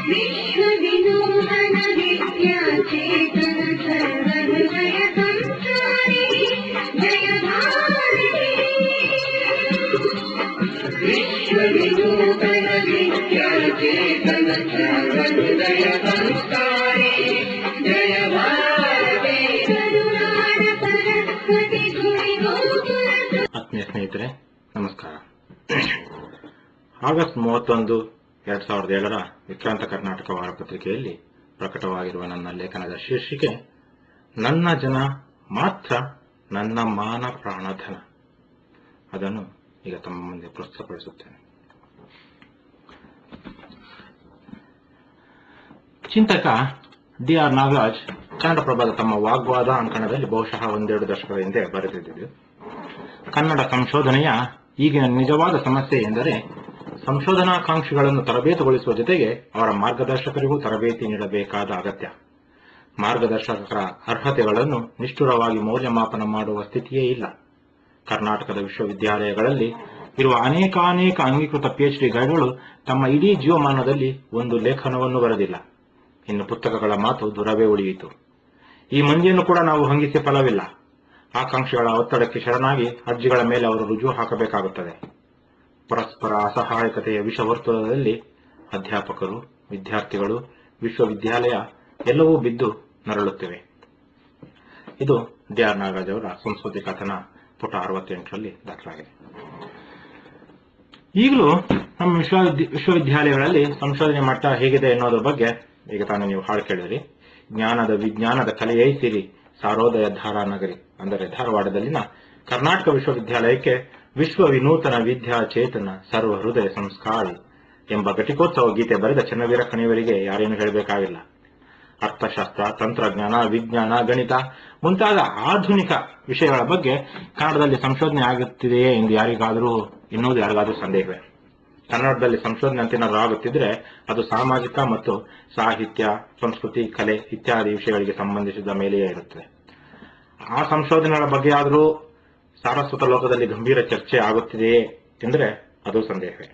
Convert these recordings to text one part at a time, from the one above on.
ವಿಶ್ವ ವಿನೂತನ ವಿದ್ಯಾಚೇತನ ಸರ್ವಹೃದಯ ಸಂಚಾರಿ ಜಯ ಭಾರತಿ. ವಿಶ್ವ ವಿನೂತನ ವಿದ್ಯಾಚೇತನ ಸರ್ವಹೃದಯ ಸಂಚಾರಿ ಜಯ ಭಾರತಿ. ಕರುನಾಡ ಸರಸ್ವತಿ ಗುಣಿಗೋಪುರ. ಆತ್ಮೀಯ ಸ್ನೇಹಿತರೆ, ನಮಸ್ಕಾರ. ಆಗಸ್ಟ್ 31, 2007 ವಿಕ್ರಾಂತ ಕರ್ನಾಟಕ ವಾರಪತ್ರಿಕೆಯಲ್ಲಿ ಪ್ರಕಟವಾಗಿರುವ ನನ್ನ ಲೇಖನದ ಶೀರ್ಷಿಕೆ ನನ್ನ ಜನ ಮಾತ್ರ ನನ್ನ ಮಾನ ಪ್ರಾಣಧನ. ಅದನ್ನು ಈಗ ತಮ್ಮ ಮುಂದೆ ಪ್ರಸ್ತುತಪಡಿಸುತ್ತೇನೆ. ಚಿಂತಕ ಡಿ.ಆರ್. ನಾಗರಾಜ್ ಕನ್ನಡಪ್ರಭದ ತಮ್ಮ ವಾಗ್ವಾದ ಅಂಕಣದಲ್ಲಿ ಬಹುಶಃ 1-2 ದಶಕದ ಹಿಂದೆ ಬರೆದಿದ್ದರು. ಕನ್ನಡ ಸಂಶೋಧನೆಯ ಈಗಿನ ನಿಜವಾದ ಸಮಸ್ಯೆ ಎಂದರೆ ಸಂಶೋಧನಾಕಾಂಕ್ಷಿಗಳನ್ನು ತರಬೇತುಗೊಳಿಸುವ ಜೊತೆಗೆ ಅವರ ಮಾರ್ಗದರ್ಶಕರಿಗೂ ತರಬೇತಿ ನೀಡಬೇಕಾದ ಅಗತ್ಯ. ಮಾರ್ಗದರ್ಶಕರ ಅರ್ಹತೆಗಳನ್ನು ನಿಷ್ಠುರವಾಗಿ ಮೌಲ್ಯಮಾಪನ ಮಾಡುವ ಸ್ಥಿತಿಯೇ ಇಲ್ಲ. ಕರ್ನಾಟಕದ ವಿಶ್ವವಿದ್ಯಾಲಯಗಳಲ್ಲಿ ಇರುವ ಅನೇಕ ಅಂಗೀಕೃತ PhD ಗೈಡ್ಗಳು ತಮ್ಮ ಇಡೀ ಜೀವಮಾನದಲ್ಲಿ ಒಂದು ಲೇಖನವನ್ನು ಬರೆದಿಲ್ಲ. ಇನ್ನು ಪುಸ್ತಕಗಳ ಮಾತು ದುರವೇ ಉಳಿಯಿತು. ಈ ಮಂದಿಯನ್ನು ಕೂಡ ನಾವು ಹಂಗಿಸಿ ಫಲವಿಲ್ಲ. ಆಕಾಂಕ್ಷಿಗಳ ಒತ್ತಡಕ್ಕೆ ಶರಣಾಗಿ ಅರ್ಜಿಗಳ ಮೇಲೆ ಅವರು ರುಜು ಹಾಕಬೇಕಾಗುತ್ತದೆ. ಪರಸ್ಪರ ಅಸಹಾಯಕತೆಯ ವಿಷವರ್ತುಲದಲ್ಲಿ ಅಧ್ಯಾಪಕರು, ವಿದ್ಯಾರ್ಥಿಗಳು, ವಿಶ್ವವಿದ್ಯಾಲಯ ಎಲ್ಲವೂ ಬಿದ್ದು ನರಳುತ್ತಿವೆ. ಇದು ಡಿ.ಆರ್. ನಾಗರಾಜ್ ಅವರ ಸಂಸ್ಕೃತಿ ಕಥನ ಪುಟ 68ರಲ್ಲಿ ದಾಖಲಾಗಿದೆ. ಈಗಲೂ ನಮ್ಮ ವಿಶ್ವವಿದ್ಯಾಲಯಗಳಲ್ಲಿ ಸಂಶೋಧನೆ ಮಟ್ಟ ಹೇಗಿದೆ ಎನ್ನುವುದರ ಬಗ್ಗೆ ಈಗ ತಾನೇ ನೀವು ಹಾಡು ಕೇಳಿದ್ರಿ. ಜ್ಞಾನದ ವಿಜ್ಞಾನದ ಕಲೆಯೈಸಿರಿ ಸಾರೋದಯ ಧಾರಾ ನಗರಿ, ಅಂದರೆ ಧಾರವಾಡದಲ್ಲಿನ ಕರ್ನಾಟಕ ವಿಶ್ವವಿದ್ಯಾಲಯಕ್ಕೆ ವಿಶ್ವ ವಿನೂತನ ವಿದ್ಯಾ ಚೇತನ ಸರ್ವ ಹೃದಯ ಸಂಸ್ಕಾರಿ ಎಂಬ ಘಟಿಕೋತ್ಸವ ಗೀತೆ ಬರೆದ ಚನ್ನವೀರ ಕಣಿಯವರಿಗೆ ಯಾರೇನು ಹೇಳಬೇಕಾಗಿಲ್ಲ. ಅರ್ಥಶಾಸ್ತ್ರ, ತಂತ್ರಜ್ಞಾನ, ವಿಜ್ಞಾನ, ಗಣಿತ ಮುಂತಾದ ಆಧುನಿಕ ವಿಷಯಗಳ ಬಗ್ಗೆ ಕನ್ನಡದಲ್ಲಿ ಸಂಶೋಧನೆ ಆಗುತ್ತಿದೆಯೇ ಎಂದು ಎನ್ನುವುದು ಯಾರಿಗಾದರೂ ಸಂದೇಹವೇ. ಕನ್ನಡದಲ್ಲಿ ಸಂಶೋಧನೆ ಅಂತೇನಾದರೂ ಆಗುತ್ತಿದ್ರೆ ಅದು ಸಾಮಾಜಿಕ ಮತ್ತು ಸಾಹಿತ್ಯ, ಸಂಸ್ಕೃತಿ, ಕಲೆ ಇತ್ಯಾದಿ ವಿಷಯಗಳಿಗೆ ಸಂಬಂಧಿಸಿದ ಮೇಲೆಯೇ ಇರುತ್ತದೆ. ಆ ಸಂಶೋಧನೆಗಳ ಬಗ್ಗೆ ಆದರೂ ಸಾರಸ್ವತ ಲೋಕದಲ್ಲಿ ಗಂಭೀರ ಚರ್ಚೆ ಆಗುತ್ತಿದೆಯೇ ಎಂದರೆ ಅದು ಸಂದೇಹವೇ.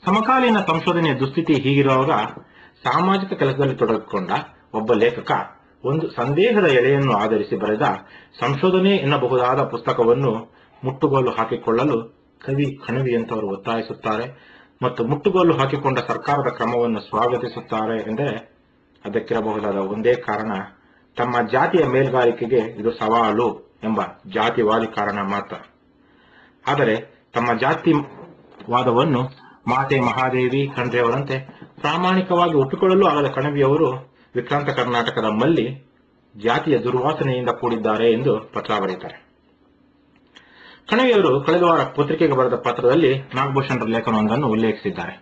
ಸಮಕಾಲೀನ ಸಂಶೋಧನೆಯ ದುಸ್ಥಿತಿ ಹೀಗಿರುವಾಗ ಸಾಮಾಜಿಕ ಕೆಲಸದಲ್ಲಿ ತೊಡಗಿಕೊಂಡ ಒಬ್ಬ ಲೇಖಕ ಒಂದು ಸಂದೇಹದ ಎಳೆಯನ್ನು ಆಧರಿಸಿ ಬರೆದ ಸಂಶೋಧನೆ ಎನ್ನಬಹುದಾದ ಪುಸ್ತಕವನ್ನು ಮುಟ್ಟುಗೋಲು ಹಾಕಿಕೊಳ್ಳಲು ಕವಿ ಕಣಿವೆಯಂತವರು ಒತ್ತಾಯಿಸುತ್ತಾರೆ ಮತ್ತು ಮುಟ್ಟುಗೋಲು ಹಾಕಿಕೊಂಡ ಸರ್ಕಾರದ ಕ್ರಮವನ್ನು ಸ್ವಾಗತಿಸುತ್ತಾರೆ ಎಂದರೆ ಅದಕ್ಕಿರಬಹುದಾದ ಒಂದೇ ಕಾರಣ, ತಮ್ಮ ಜಾತಿಯ ಮೇಲ್ಗಾರಿಕೆಗೆ ಇದು ಸವಾಲು ಎಂಬ ಜಾತಿವಾದಿ ಕಾರಣ ಮಾತ್ರ. ಆದರೆ ತಮ್ಮ ಜಾತಿವಾದವನ್ನು ಮಾತೆ ಮಹಾದೇವಿ ಖಂಡ್ರೆಯವರಂತೆ ಪ್ರಾಮಾಣಿಕವಾಗಿ ಒಪ್ಪಿಕೊಳ್ಳಲು ಆಗದ ಕಣವಿಯವರು ವಿಕ್ರಾಂತ ಕರ್ನಾಟಕದ ಮಲ್ಲಿ ಜಾತಿಯ ದುರ್ವಾಸನೆಯಿಂದ ಕೂಡಿದ್ದಾರೆ ಎಂದು ಪತ್ರ ಬರೆಯುತ್ತಾರೆ. ಕಣವಿಯವರು ಕಳೆದ ವಾರ ಪತ್ರಿಕೆಗೆ ಬರೆದ ಪತ್ರದಲ್ಲಿ ನಾಗಭೂಷಣರ ಲೇಖನವೊಂದನ್ನು ಉಲ್ಲೇಖಿಸಿದ್ದಾರೆ.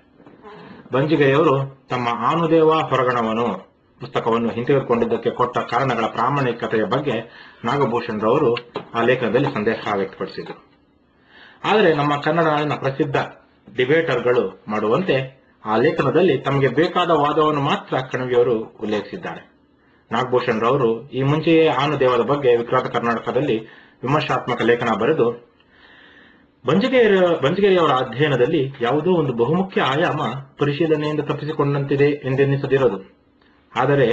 ಬಂಜಿಗೆರೆಯವರು ತಮ್ಮ ಆನುದೇವ ಹೊರಗಣವನು ಪುಸ್ತಕವನ್ನು ಹಿಂತೆಗೆದುಕೊಂಡಿದ್ದಕ್ಕೆ ಕೊಟ್ಟ ಕಾರಣಗಳ ಪ್ರಾಮಾಣಿಕತೆಯ ಬಗ್ಗೆ ನಾಗಭೂಷಣರವರು ಆ ಲೇಖನದಲ್ಲಿ ಸಂದೇಹ ವ್ಯಕ್ತಪಡಿಸಿದರು. ಆದರೆ ನಮ್ಮ ಕನ್ನಡ ನಾಡಿನ ಪ್ರಸಿದ್ಧ ಡಿಬೇಟರ್ಗಳು ಮಾಡುವಂತೆ ಆ ಲೇಖನದಲ್ಲಿ ತಮಗೆ ಬೇಕಾದ ವಾದವನ್ನು ಮಾತ್ರ ಕಣವಿಯವರು ಉಲ್ಲೇಖಿಸಿದ್ದಾರೆ. ನಾಗಭೂಷಣರವರು ಈ ಮುಂಚೆಯೇ ಆನುದೇವದ ಬಗ್ಗೆ ವಿಕ್ರಾಂತ ಕರ್ನಾಟಕದಲ್ಲಿ ವಿಮರ್ಶಾತ್ಮಕ ಲೇಖನ ಬರೆದು ಬಂಜಿಗೆರೆಯವರ ಅಧ್ಯಯನದಲ್ಲಿ ಯಾವುದೋ ಒಂದು ಬಹುಮುಖ್ಯ ಆಯಾಮ ಪರಿಶೀಲನೆಯಿಂದ ತಪ್ಪಿಸಿಕೊಂಡಂತಿದೆ ಎಂದೆನ್ನಿಸದಿರದು. ಆದರೆ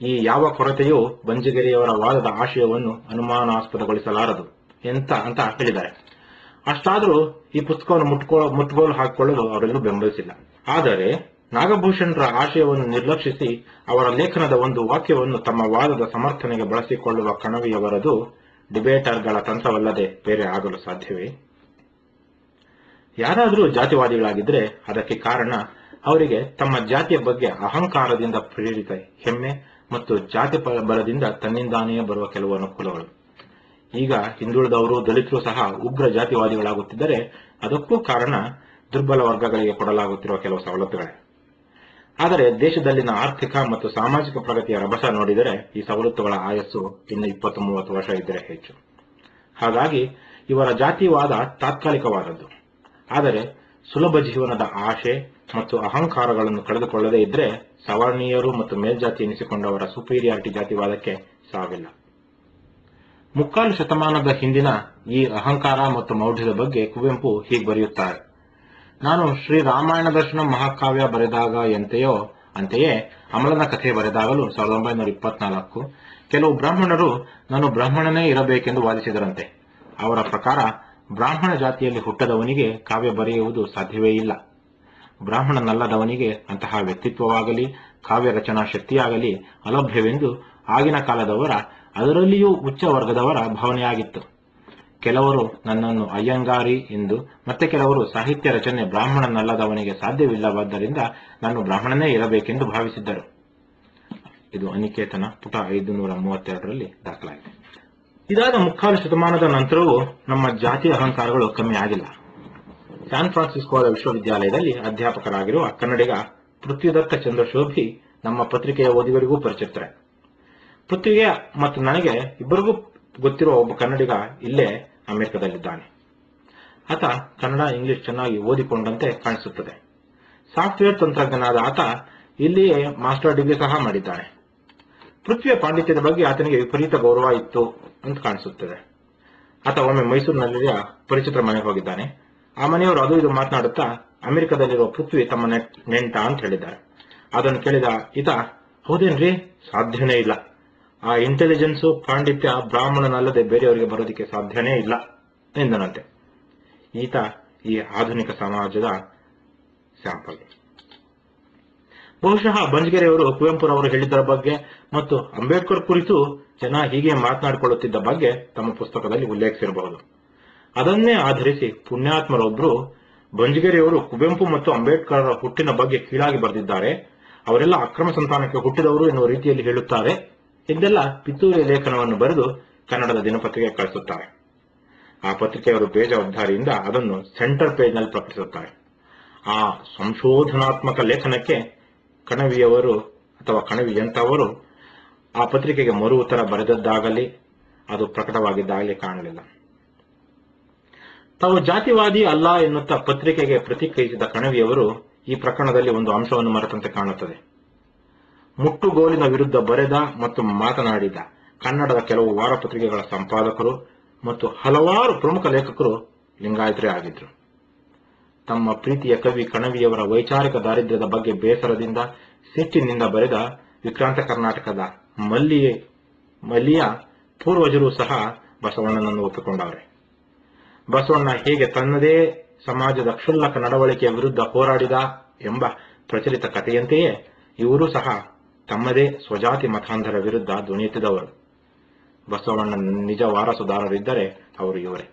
ಈ ಯಾವ ಕೊರತೆಯೂ ಬಂಜಿಗೆರೆಯವರ ವಾದದ ಆಶಯವನ್ನು ಅನುಮಾನಾಸ್ಪದಗೊಳಿಸಲಾರದು ಅಂತ ಹೇಳಿದ್ದಾರೆ. ಅಷ್ಟಾದರೂ ಈ ಪುಸ್ತಕವನ್ನು ಮುಟ್ಟುಗೋಲು ಹಾಕಿಕೊಳ್ಳಲು ಅವರೆಲ್ಲೂ ಬೆಂಬಲಿಸಿಲ್ಲ. ಆದರೆ ನಾಗಭೂಷಣರ ಆಶಯವನ್ನು ನಿರ್ಲಕ್ಷಿಸಿ ಅವರ ಲೇಖನದ ಒಂದು ವಾಕ್ಯವನ್ನು ತಮ್ಮ ವಾದದ ಸಮರ್ಥನೆಗೆ ಬಳಸಿಕೊಳ್ಳುವ ಕಣವಿಯವರದು ಡಿಬೇಟರ್ಗಳ ತಂತ್ರವಲ್ಲದೆ ಬೇರೆ ಆಗಲು ಸಾಧ್ಯವೇ? ಯಾರಾದರೂ ಜಾತಿವಾದಿಗಳಾಗಿದ್ದರೆ ಅದಕ್ಕೆ ಕಾರಣ ಅವರಿಗೆ ತಮ್ಮ ಜಾತಿಯ ಬಗ್ಗೆ ಅಹಂಕಾರದಿಂದ ಪ್ರೇರಿತ ಹೆಮ್ಮೆ ಮತ್ತು ಜಾತಿ ಬಲದಿಂದ ತನ್ನಿಂದಾನೇ ಬರುವ ಕೆಲವು ಅನುಕೂಲಗಳು. ಈಗ ಹಿಂದುಳಿದವರು, ದಲಿತರು ಸಹ ಉಗ್ರ ಜಾತಿವಾದಿಗಳಾಗುತ್ತಿದ್ದರೆ ಅದಕ್ಕೂ ಕಾರಣ ದುರ್ಬಲ ವರ್ಗಗಳಿಗೆ ಕೊಡಲಾಗುತ್ತಿರುವ ಕೆಲವು ಸವಲತ್ತುಗಳೇ. ಆದರೆ ದೇಶದಲ್ಲಿನ ಆರ್ಥಿಕ ಮತ್ತು ಸಾಮಾಜಿಕ ಪ್ರಗತಿಯ ರಭಸ ನೋಡಿದರೆ ಈ ಸವಲತ್ತುಗಳ ಆಯಸ್ಸು ಇನ್ನು 20-30 ವರ್ಷ ಇದ್ದರೆ ಹೆಚ್ಚು. ಹಾಗಾಗಿ ಇವರ ಜಾತಿವಾದ ತಾತ್ಕಾಲಿಕವಾದದ್ದು. ಆದರೆ ಸುಲಭ ಜೀವನದ ಆಶೆ ಮತ್ತು ಅಹಂಕಾರಗಳನ್ನು ಕಳೆದುಕೊಳ್ಳದೇ ಇದ್ರೆ ಸವರ್ಣೀಯರು ಮತ್ತು ಮೇಲ್ಜಾತಿ ಎನಿಸಿಕೊಂಡವರ ಸುಪೀರಿಯಾರಿಟಿ ಜಾತಿವಾದಕ್ಕೆ ಸಾವಿಲ್ಲ. ಮುಕ್ಕಾಲು ಶತಮಾನದ ಹಿಂದಿನ ಈ ಅಹಂಕಾರ ಮತ್ತು ಮೌಢ್ಯದ ಬಗ್ಗೆ ಕುವೆಂಪು ಹೀಗೆ ಬರೆಯುತ್ತಾರೆ: ನಾನು ಶ್ರೀರಾಮಾಯಣ ದರ್ಶನ ಮಹಾಕಾವ್ಯ ಬರೆದಾಗ ಅಂತೆಯೇ ಅಮಲನ ಕಥೆ ಬರೆದಾಗಲೂ 1924 ಕೆಲವು ಬ್ರಾಹ್ಮಣರು ನಾನು ಬ್ರಾಹ್ಮಣನೇ ಇರಬೇಕೆಂದು ವಾದಿಸಿದರಂತೆ. ಅವರ ಪ್ರಕಾರ ಬ್ರಾಹ್ಮಣ ಜಾತಿಯಲ್ಲಿ ಹುಟ್ಟದವನಿಗೆ ಕಾವ್ಯ ಬರೆಯುವುದು ಸಾಧ್ಯವೇ ಇಲ್ಲ. ಬ್ರಾಹ್ಮಣನಲ್ಲದವನಿಗೆ ಅಂತಹ ವ್ಯಕ್ತಿತ್ವವಾಗಲಿ ಕಾವ್ಯ ರಚನಾ ಶಕ್ತಿಯಾಗಲಿ ಅಲಭ್ಯವೆಂದು ಆಗಿನ ಕಾಲದವರ, ಅದರಲ್ಲಿಯೂ ಉಚ್ಚ ವರ್ಗದವರ ಭಾವನೆಯಾಗಿತ್ತು. ಕೆಲವರು ನನ್ನನ್ನು ಅಯ್ಯಂಗಾರಿ ಎಂದು, ಮತ್ತೆ ಕೆಲವರು ಸಾಹಿತ್ಯ ರಚನೆ ಬ್ರಾಹ್ಮಣನಲ್ಲದವನಿಗೆ ಸಾಧ್ಯವಿಲ್ಲವಾದ್ದರಿಂದ ನಾನು ಬ್ರಾಹ್ಮಣನೇ ಇರಬೇಕೆಂದು ಭಾವಿಸಿದ್ದರು. ಇದು ಅನಿಕೇತನ ಪುಟ 532ರಲ್ಲಿ ದಾಖಲಾಗಿದೆ. ಇದಾದ ಮುಕ್ಕಾಲು ಶತಮಾನದ ನಂತರವೂ ನಮ್ಮ ಜಾತಿಯ ಅಹಂಕಾರಗಳು ಕಮ್ಮಿ ಆಗಿಲ್ಲ. ಸ್ಯಾನ್ ಫ್ರಾನ್ಸಿಸ್ಕೋದ ವಿಶ್ವವಿದ್ಯಾಲಯದಲ್ಲಿ ಅಧ್ಯಾಪಕರಾಗಿರುವ ಕನ್ನಡಿಗ ಪೃಥ್ವಿದತ್ತ ಚಂದ್ರಶೋಭಿ ನಮ್ಮ ಪತ್ರಿಕೆಯ ಓದುಗರಿಗೂ ಪರಿಚಿತರೆ. ಪೃಥ್ವಿಗೆ ಮತ್ತು ನನಗೆ ಇಬ್ಬರಿಗೂ ಗೊತ್ತಿರುವ ಒಬ್ಬ ಕನ್ನಡಿಗ ಇಲ್ಲೇ ಅಮೆರಿಕದಲ್ಲಿದ್ದಾನೆ. ಆತ ಕನ್ನಡ ಇಂಗ್ಲಿಷ್ ಚೆನ್ನಾಗಿ ಓದಿಕೊಂಡಂತೆ ಕಾಣಿಸುತ್ತದೆ. ಸಾಫ್ಟ್ವೇರ್ ತಂತ್ರಜ್ಞನಾದ ಆತ ಇಲ್ಲಿಯೇ ಮಾಸ್ಟರ್ ಡಿಗ್ರಿ ಸಹ ಮಾಡಿದ್ದಾನೆ. ಪೃಥ್ವಿಯ ಪಾಂಡಿತ್ಯದ ಬಗ್ಗೆ ಆತನಿಗೆ ವಿಪರೀತ ಗೌರವ ಇತ್ತು ಅಂತ ಕಾಣಿಸುತ್ತದೆ. ಆತ ಒಮ್ಮೆ ಮೈಸೂರಿನಲ್ಲಿಯ ಪರಿಚಿತರ ಮನೆಗೆ ಹೋಗಿದ್ದಾನೆ. ಆ ಮನೆಯವರು ಅದು ಇದು ಮಾತನಾಡುತ್ತಾ ಅಮೆರಿಕದಲ್ಲಿರುವ ಪೃಥ್ವಿ ತಮ್ಮ ನೆಂಟ ಅಂತ ಹೇಳಿದ್ದಾರೆ. ಅದನ್ನು ಕೇಳಿದ ಈತ, ಹೌದೇನ್ರಿ, ಸಾಧ್ಯನೇ ಇಲ್ಲ, ಆ ಇಂಟೆಲಿಜೆನ್ಸು ಪಾಂಡಿತ್ಯ ಬ್ರಾಹ್ಮಣನಲ್ಲದೆ ಬೇರೆಯವರಿಗೆ ಬರೋದಕ್ಕೆ ಸಾಧ್ಯನೇ ಇಲ್ಲ ಎಂದನಂತೆ. ಈತ ಈ ಆಧುನಿಕ ಸಮಾಜದ ಸ್ಯಾಂಪಲ್. ಬಹುಶಃ ಬಂಜಗೆರೆಯವರು ಕುವೆಂಪುರವರು ಹೇಳಿದ್ದರ ಬಗ್ಗೆ ಮತ್ತು ಅಂಬೇಡ್ಕರ್ ಕುರಿತು ಜನ ಹೀಗೆ ಮಾತನಾಡಿಕೊಳ್ಳುತ್ತಿದ್ದ ಬಗ್ಗೆ ತಮ್ಮ ಪುಸ್ತಕದಲ್ಲಿ ಉಲ್ಲೇಖಿಸಿರಬಹುದು. ಅದನ್ನೇ ಆಧರಿಸಿ ಪುಣ್ಯಾತ್ಮರೊಬ್ಬರು ಬಂಜಗೆರೆಯವರು ಕುವೆಂಪು ಮತ್ತು ಅಂಬೇಡ್ಕರ್ ಹುಟ್ಟಿನ ಬಗ್ಗೆ ಕೀಳಾಗಿ ಬರೆದಿದ್ದಾರೆ, ಅವರೆಲ್ಲ ಅಕ್ರಮ ಸಂತಾನಕ್ಕೆ ಹುಟ್ಟಿದವರು ಎನ್ನುವ ರೀತಿಯಲ್ಲಿ ಹೇಳುತ್ತಾರೆ ಎಂದೆಲ್ಲ ಪಿತೂರಿ ಲೇಖನವನ್ನು ಬರೆದು ಕನ್ನಡದ ದಿನಪತ್ರಿಕೆ ಕಳಿಸುತ್ತಾರೆ. ಆ ಪತ್ರಿಕೆಯವರು ಬೇಜವಾಬ್ದಾರಿಯಿಂದ ಅದನ್ನು ಸೆಂಟರ್ ಪೇಜ್ನಲ್ಲಿ ಪ್ರಕಟಿಸುತ್ತಾರೆ. ಆ ಸಂಶೋಧನಾತ್ಮಕ ಲೇಖನಕ್ಕೆ ಕಣವಿಯವರು ಅಥವಾ ಕಣವಿಯಂತವರು ಆ ಪತ್ರಿಕೆಗೆ ಮರು ಉತ್ತರ ಬರೆದದ್ದಾಗಲಿ ಅದು ಪ್ರಕಟವಾಗಿದ್ದಾಗಲಿ ಕಾಣಲಿಲ್ಲ. ತಾವು ಜಾತಿವಾದಿ ಅಲ್ಲ ಎನ್ನುತ್ತಾ ಪತ್ರಿಕೆಗೆ ಪ್ರತಿಕ್ರಿಯಿಸಿದ ಕಣವಿಯವರು ಈ ಪ್ರಕರಣದಲ್ಲಿ ಒಂದು ಅಂಶವನ್ನು ಮರೆತಂತೆ ಕಾಣುತ್ತದೆ. ಮುಟ್ಟುಗೋಲಿನ ವಿರುದ್ಧ ಬರೆದ ಮತ್ತು ಮಾತನಾಡಿದ ಕನ್ನಡದ ಕೆಲವು ವಾರಪತ್ರಿಕೆಗಳ ಸಂಪಾದಕರು ಮತ್ತು ಹಲವಾರು ಪ್ರಮುಖ ಲೇಖಕರು ಲಿಂಗಾಯತರೇ ಆಗಿದ್ರು. ತಮ್ಮ ಪ್ರೀತಿಯ ಕವಿ ಕಣವಿಯವರ ವೈಚಾರಿಕ ದಾರಿದ್ರ್ಯದ ಬಗ್ಗೆ ಬೇಸರದಿಂದ ಸಿಟ್ಟಿನಿಂದ ಬರೆದ ವಿಕ್ರಾಂತ ಕರ್ನಾಟಕದ ಮಲ್ಲಿಯ ಪೂರ್ವಜರು ಸಹ ಬಸವಣ್ಣನನ್ನು ಒಪ್ಪಿಕೊಂಡವರೆ. ಬಸವಣ್ಣ ಹೇಗೆ ತನ್ನದೇ ಸಮಾಜದ ಕ್ಷುಲ್ಲಕ ನಡವಳಿಕೆಯ ವಿರುದ್ಧ ಹೋರಾಡಿದ ಎಂಬ ಪ್ರಚಲಿತ ಕಥೆಯಂತೆಯೇ ಇವರು ಸಹ ತಮ್ಮದೇ ಸ್ವಜಾತಿ ಮತಾಂಧರ ವಿರುದ್ಧ ಧ್ವನಿ ಎತ್ತಿದವರು. ಬಸವಣ್ಣ ನಿಜ ವಾರಸುದಾರರಿದ್ದರೆ ಅವರು ಇವರೇ.